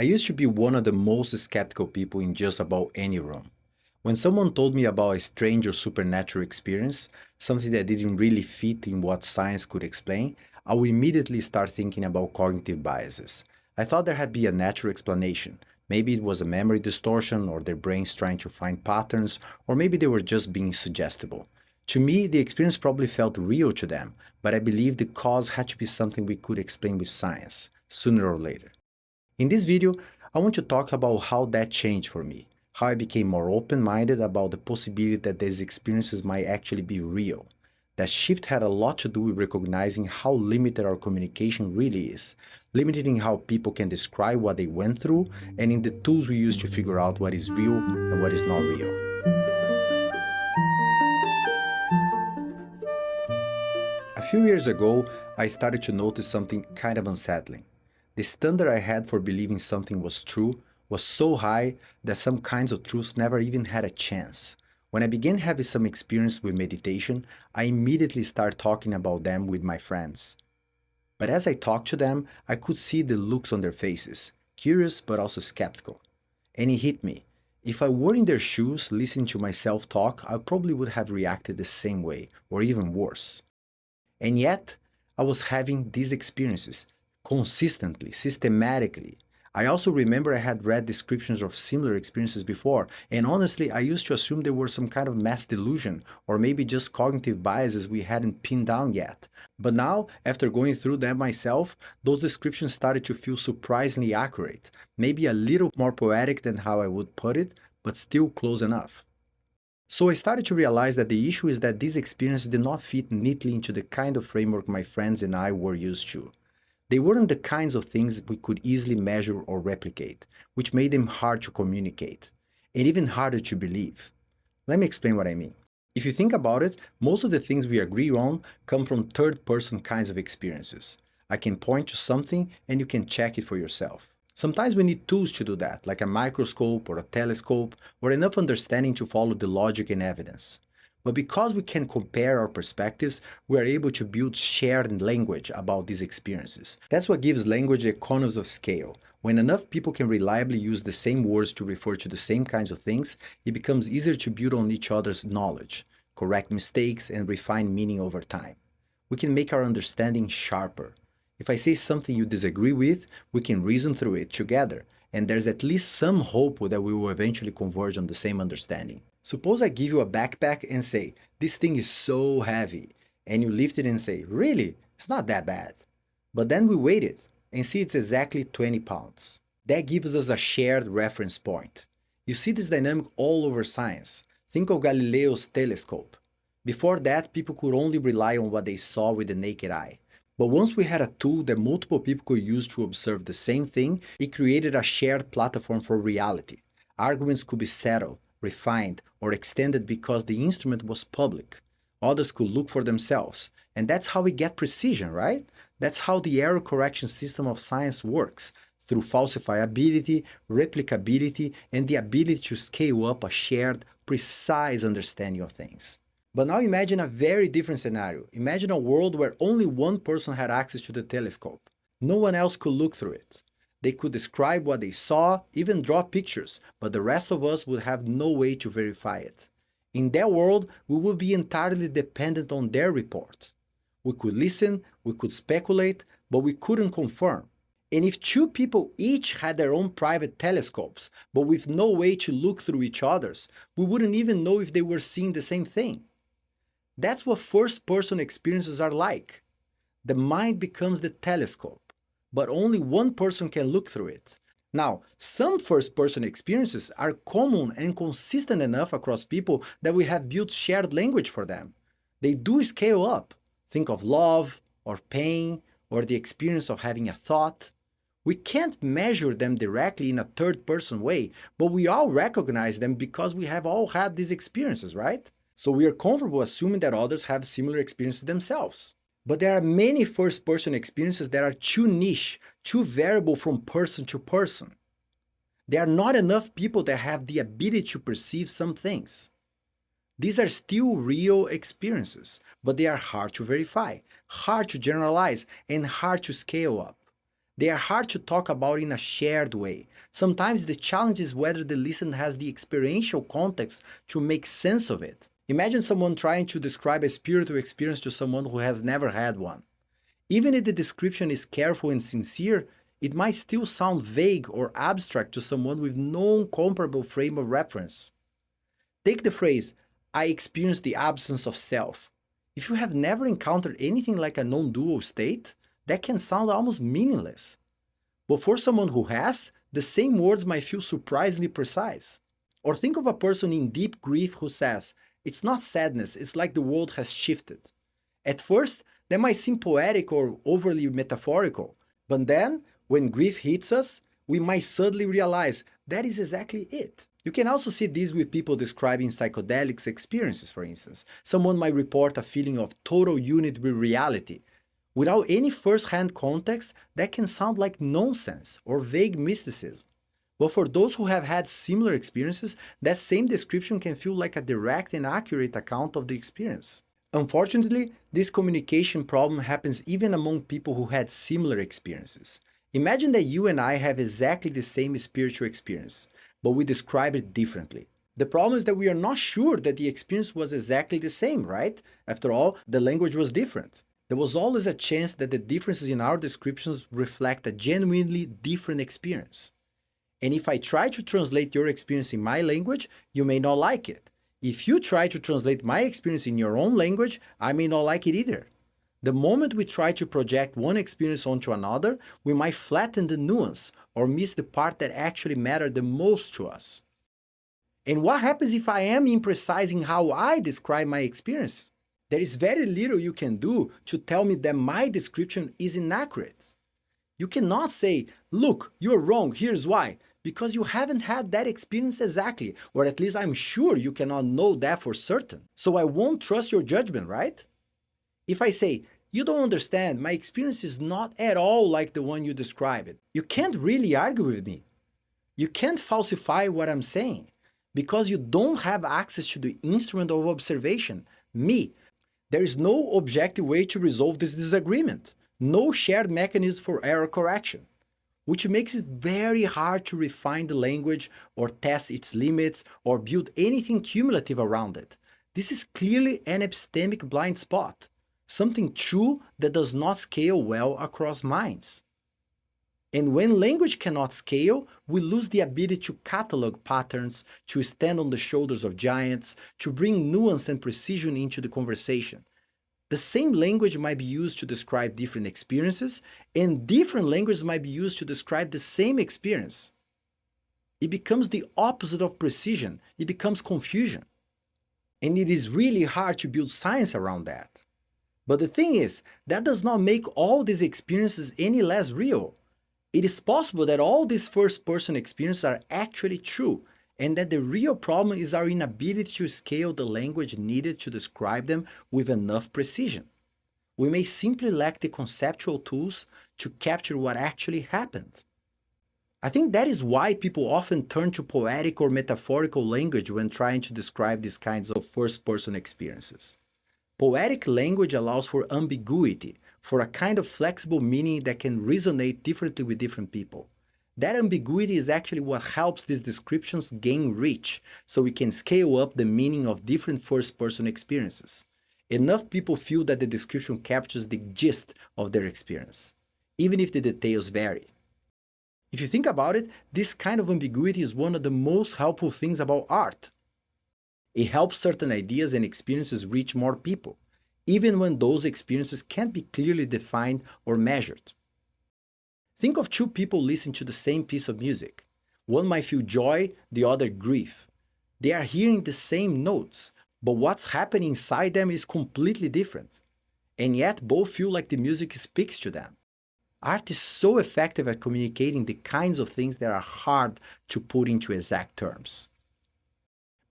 I used to be one of the most skeptical people in just about any room. When someone told me about a strange or supernatural experience, something that didn't really fit in what science could explain, I would immediately start thinking about cognitive biases. I thought there had been a natural explanation. Maybe it was a memory distortion, or their brains trying to find patterns, or maybe they were just being suggestible. To me, the experience probably felt real to them, but I believed the cause had to be something we could explain with science, sooner or later. In this video, I want to talk about how that changed for me, how I became more open-minded about the possibility that these experiences might actually be real. That shift had a lot to do with recognizing how limited our communication really is, limited in how people can describe what they went through, and in the tools we use to figure out what is real and what is not real. A few years ago, I started to notice something kind of unsettling. The standard I had for believing something was true was so high that some kinds of truths never even had a chance. When I began having some experience with meditation, I immediately started talking about them with my friends. But as I talked to them, I could see the looks on their faces, curious but also skeptical. And it hit me. If I were in their shoes listening to myself talk, I probably would have reacted the same way, or even worse. And yet, I was having these experiences consistently, systematically. I also remember I had read descriptions of similar experiences before, and honestly, I used to assume they were some kind of mass delusion, or maybe just cognitive biases we hadn't pinned down yet. But now, after going through them myself, those descriptions started to feel surprisingly accurate, maybe a little more poetic than how I would put it, but still close enough. So I started to realize that the issue is that these experiences did not fit neatly into the kind of framework my friends and I were used to. They weren't the kinds of things we could easily measure or replicate, which made them hard to communicate, and even harder to believe. Let me explain what I mean. If you think about it, most of the things we agree on come from third-person kinds of experiences. I can point to something and you can check it for yourself. Sometimes we need tools to do that, like a microscope or a telescope, or enough understanding to follow the logic and evidence. But because we can compare our perspectives, we are able to build shared language about these experiences. That's what gives language economies of scale. When enough people can reliably use the same words to refer to the same kinds of things, it becomes easier to build on each other's knowledge, correct mistakes, and refine meaning over time. We can make our understanding sharper. If I say something you disagree with, we can reason through it together, and there's at least some hope that we will eventually converge on the same understanding. Suppose I give you a backpack and say, this thing is so heavy, and you lift it and say, really? It's not that bad. But then we weigh it and see it's exactly 20 pounds. That gives us a shared reference point. You see this dynamic all over science. Think of Galileo's telescope. Before that, people could only rely on what they saw with the naked eye. But once we had a tool that multiple people could use to observe the same thing, it created a shared platform for reality. Arguments could be settled, refined, or extended because the instrument was public. Others could look for themselves. And that's how we get precision, right? That's how the error correction system of science works, through falsifiability, replicability, and the ability to scale up a shared, precise understanding of things. But now imagine a very different scenario. Imagine a world where only one person had access to the telescope. No one else could look through it. They could describe what they saw, even draw pictures, but the rest of us would have no way to verify it. In that world, we would be entirely dependent on their report. We could listen, we could speculate, but we couldn't confirm. And if two people each had their own private telescopes, but with no way to look through each other's, we wouldn't even know if they were seeing the same thing. That's what first-person experiences are like. The mind becomes the telescope, but only one person can look through it. Now, some first-person experiences are common and consistent enough across people that we have built shared language for them. They do scale up. Think of love, or pain, or the experience of having a thought. We can't measure them directly in a third-person way, but we all recognize them because we have all had these experiences, right? So we are comfortable assuming that others have similar experiences themselves. But there are many first-person experiences that are too niche, too variable from person to person. There are not enough people that have the ability to perceive some things. These are still real experiences, but they are hard to verify, hard to generalize, and hard to scale up. They are hard to talk about in a shared way. Sometimes the challenge is whether the listener has the experiential context to make sense of it. Imagine someone trying to describe a spiritual experience to someone who has never had one. Even if the description is careful and sincere, it might still sound vague or abstract to someone with no comparable frame of reference. Take the phrase, I experienced the absence of self. If you have never encountered anything like a non-dual state, that can sound almost meaningless. But for someone who has, the same words might feel surprisingly precise. Or think of a person in deep grief who says, it's not sadness, it's like the world has shifted. At first, that might seem poetic or overly metaphorical, but then, when grief hits us, we might suddenly realize that is exactly it. You can also see this with people describing psychedelics experiences, for instance. Someone might report a feeling of total unity with reality. Without any first-hand context, that can sound like nonsense or vague mysticism. But for those who have had similar experiences, that same description can feel like a direct and accurate account of the experience. Unfortunately, this communication problem happens even among people who had similar experiences. Imagine that you and I have exactly the same spiritual experience, but we describe it differently. The problem is that we are not sure that the experience was exactly the same, right? After all, the language was different. There was always a chance that the differences in our descriptions reflect a genuinely different experience. And if I try to translate your experience in my language, you may not like it. If you try to translate my experience in your own language, I may not like it either. The moment we try to project one experience onto another, we might flatten the nuance or miss the part that actually mattered the most to us. And what happens if I am imprecise in how I describe my experience? There is very little you can do to tell me that my description is inaccurate. You cannot say, look, you're wrong, here's why, because you haven't had that experience exactly, or at least I'm sure you cannot know that for certain. So I won't trust your judgment, right? If I say, you don't understand, my experience is not at all like the one you describe it, you can't really argue with me. You can't falsify what I'm saying, because you don't have access to the instrument of observation, me. There is no objective way to resolve this disagreement, no shared mechanism for error correction, which makes it very hard to refine the language or test its limits or build anything cumulative around it. This is clearly an epistemic blind spot, something true that does not scale well across minds. And when language cannot scale, we lose the ability to catalog patterns, to stand on the shoulders of giants, to bring nuance and precision into the conversation. The same language might be used to describe different experiences, and different languages might be used to describe the same experience. It becomes the opposite of precision. It becomes confusion. And it is really hard to build science around that. But the thing is, that does not make all these experiences any less real. It is possible that all these first-person experiences are actually true, and that the real problem is our inability to scale the language needed to describe them with enough precision. We may simply lack the conceptual tools to capture what actually happened. I think that is why people often turn to poetic or metaphorical language when trying to describe these kinds of first-person experiences. Poetic language allows for ambiguity, for a kind of flexible meaning that can resonate differently with different people. That ambiguity is actually what helps these descriptions gain reach, so we can scale up the meaning of different first-person experiences. Enough people feel that the description captures the gist of their experience, even if the details vary. If you think about it, this kind of ambiguity is one of the most helpful things about art. It helps certain ideas and experiences reach more people, even when those experiences can't be clearly defined or measured. Think of two people listening to the same piece of music. One might feel joy, the other grief. They are hearing the same notes, but what's happening inside them is completely different. And yet both feel like the music speaks to them. Art is so effective at communicating the kinds of things that are hard to put into exact terms.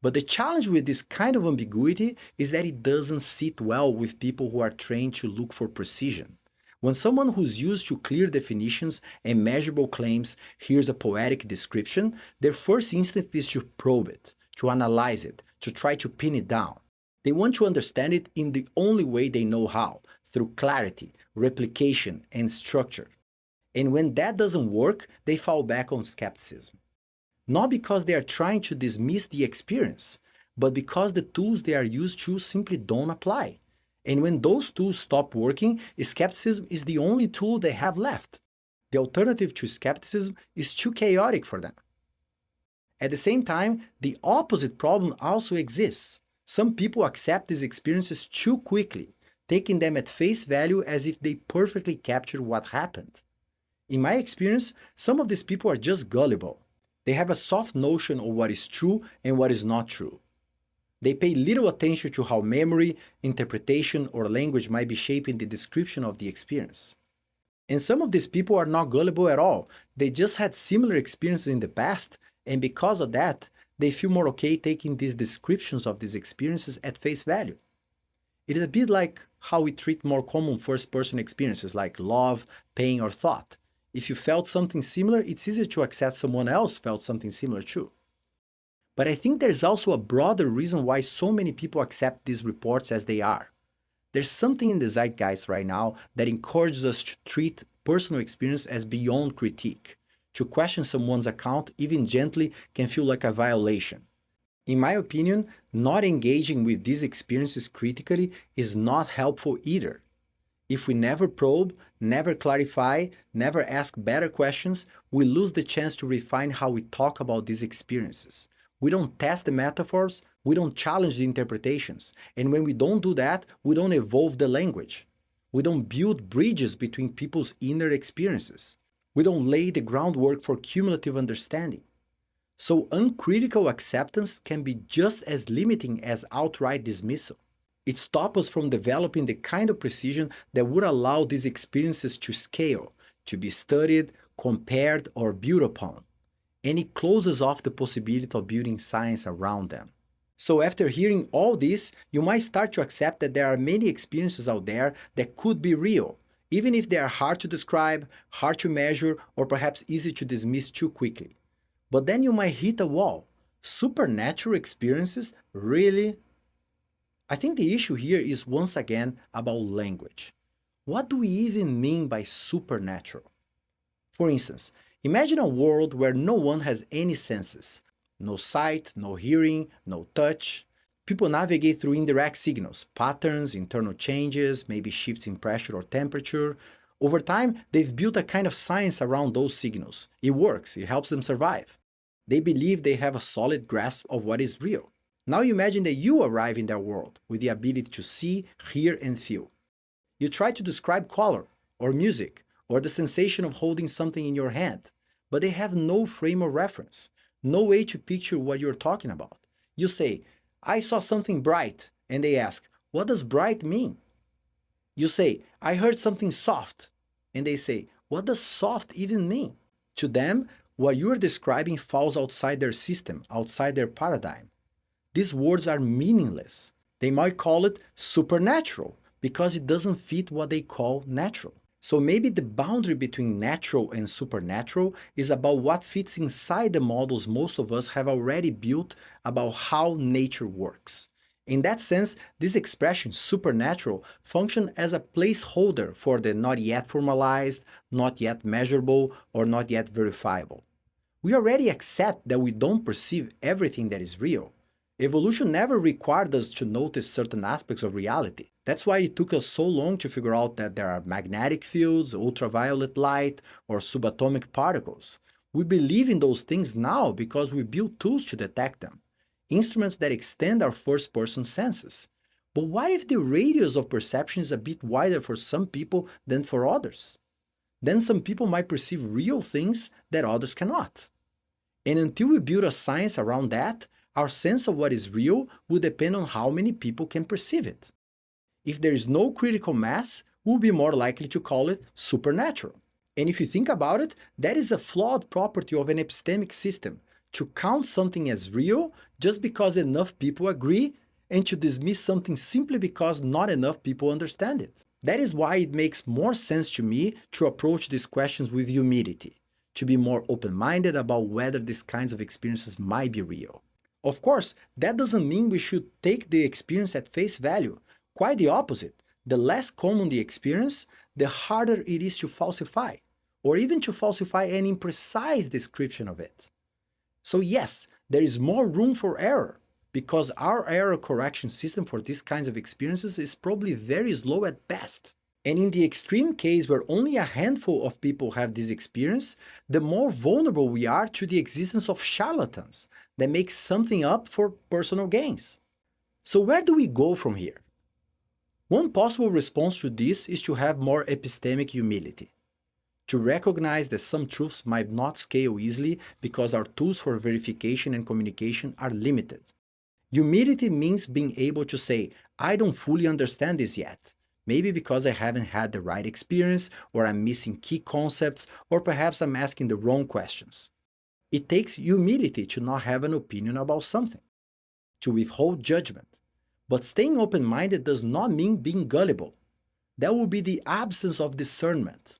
But the challenge with this kind of ambiguity is that it doesn't sit well with people who are trained to look for precision. When someone who's used to clear definitions and measurable claims hears a poetic description, their first instinct is to probe it, to analyze it, to try to pin it down. They want to understand it in the only way they know how, through clarity, replication, and structure. And when that doesn't work, they fall back on skepticism. Not because they are trying to dismiss the experience, but because the tools they are used to simply don't apply. And when those tools stop working, skepticism is the only tool they have left. The alternative to skepticism is too chaotic for them. At the same time, the opposite problem also exists. Some people accept these experiences too quickly, taking them at face value as if they perfectly capture what happened. In my experience, some of these people are just gullible. They have a soft notion of what is true and what is not true. They pay little attention to how memory, interpretation, or language might be shaping the description of the experience. And some of these people are not gullible at all. They just had similar experiences in the past, and because of that, they feel more okay taking these descriptions of these experiences at face value. It is a bit like how we treat more common first-person experiences like love, pain, or thought. If you felt something similar, it's easier to accept someone else felt something similar too. But I think there's also a broader reason why so many people accept these reports as they are. There's something in the zeitgeist right now that encourages us to treat personal experience as beyond critique. To question someone's account, even gently, can feel like a violation. In my opinion, not engaging with these experiences critically is not helpful either. If we never probe, never clarify, never ask better questions, we lose the chance to refine how we talk about these experiences. We don't test the metaphors, we don't challenge the interpretations, and when we don't do that, we don't evolve the language. We don't build bridges between people's inner experiences. We don't lay the groundwork for cumulative understanding. So uncritical acceptance can be just as limiting as outright dismissal. It stops us from developing the kind of precision that would allow these experiences to scale, to be studied, compared, or built upon. And it closes off the possibility of building science around them. So after hearing all this, you might start to accept that there are many experiences out there that could be real, even if they are hard to describe, hard to measure, or perhaps easy to dismiss too quickly. But then you might hit a wall. Supernatural experiences? Really? I think the issue here is once again about language. What do we even mean by supernatural? For instance, imagine a world where no one has any senses. No sight, no hearing, no touch. People navigate through indirect signals, patterns, internal changes, maybe shifts in pressure or temperature. Over time, they've built a kind of science around those signals. It works, it helps them survive. They believe they have a solid grasp of what is real. Now imagine that you arrive in that world with the ability to see, hear, and feel. You try to describe color, or music, or the sensation of holding something in your hand, but they have no frame of reference, no way to picture what you're talking about. You say, I saw something bright, and they ask, what does bright mean? You say, I heard something soft, and they say, what does soft even mean? To them, what you are describing falls outside their system, outside their paradigm. These words are meaningless. They might call it supernatural because it doesn't fit what they call natural. So maybe the boundary between natural and supernatural is about what fits inside the models most of us have already built about how nature works. In that sense, this expression, supernatural, functions as a placeholder for the not yet formalized, not yet measurable, or not yet verifiable. We already accept that we don't perceive everything that is real. Evolution never required us to notice certain aspects of reality. That's why it took us so long to figure out that there are magnetic fields, ultraviolet light, or subatomic particles. We believe in those things now because we built tools to detect them, instruments that extend our first-person senses. But what if the radius of perception is a bit wider for some people than for others? Then some people might perceive real things that others cannot. And until we build a science around that, our sense of what is real will depend on how many people can perceive it. If there is no critical mass, we'll be more likely to call it supernatural. And if you think about it, that is a flawed property of an epistemic system, to count something as real just because enough people agree, and to dismiss something simply because not enough people understand it. That is why it makes more sense to me to approach these questions with humility, to be more open-minded about whether these kinds of experiences might be real. Of course, that doesn't mean we should take the experience at face value. Quite the opposite. The less common the experience, the harder it is to falsify. or even to falsify an imprecise description of it. So yes, there is more room for error, because our error correction system for these kinds of experiences is probably very slow at best. And in the extreme case where only a handful of people have this experience, the more vulnerable we are to the existence of charlatans that make something up for personal gains. So where do we go from here? One possible response to this is to have more epistemic humility, to recognize that some truths might not scale easily because our tools for verification and communication are limited. Humility means being able to say, I don't fully understand this yet. Maybe because I haven't had the right experience, or I'm missing key concepts, or perhaps I'm asking the wrong questions. It takes humility to not have an opinion about something, to withhold judgment. But staying open-minded does not mean being gullible. That will be the absence of discernment.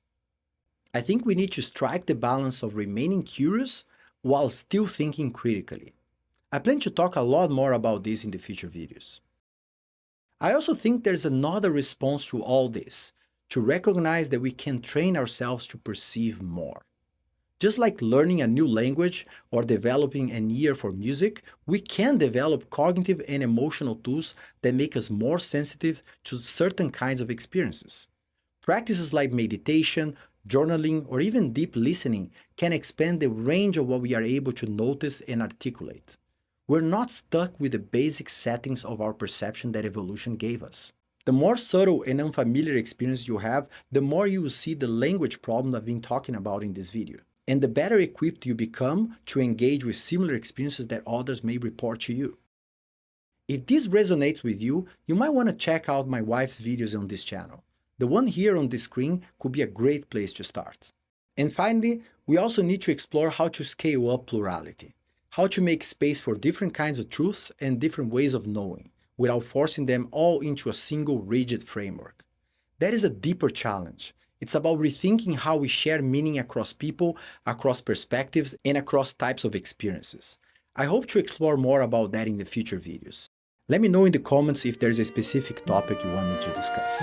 I think we need to strike the balance of remaining curious while still thinking critically. I plan to talk a lot more about this in the future videos. I also think there's another response to all this, to recognize that we can train ourselves to perceive more. Just like learning a new language or developing an ear for music, we can develop cognitive and emotional tools that make us more sensitive to certain kinds of experiences. Practices like meditation, journaling, or even deep listening can expand the range of what we are able to notice and articulate. We're not stuck with the basic settings of our perception that evolution gave us. The more subtle and unfamiliar experience you have, the more you will see the language problem I've been talking about in this video, and the better equipped you become to engage with similar experiences that others may report to you. If this resonates with you, you might want to check out my wife's videos on this channel. The one here on this screen could be a great place to start. And finally, we also need to explore how to scale up plurality, how to make space for different kinds of truths and different ways of knowing, without forcing them all into a single rigid framework. That is a deeper challenge. It's about rethinking how we share meaning across people, across perspectives, and across types of experiences. I hope to explore more about that in the future videos. Let me know in the comments if there's a specific topic you want me to discuss.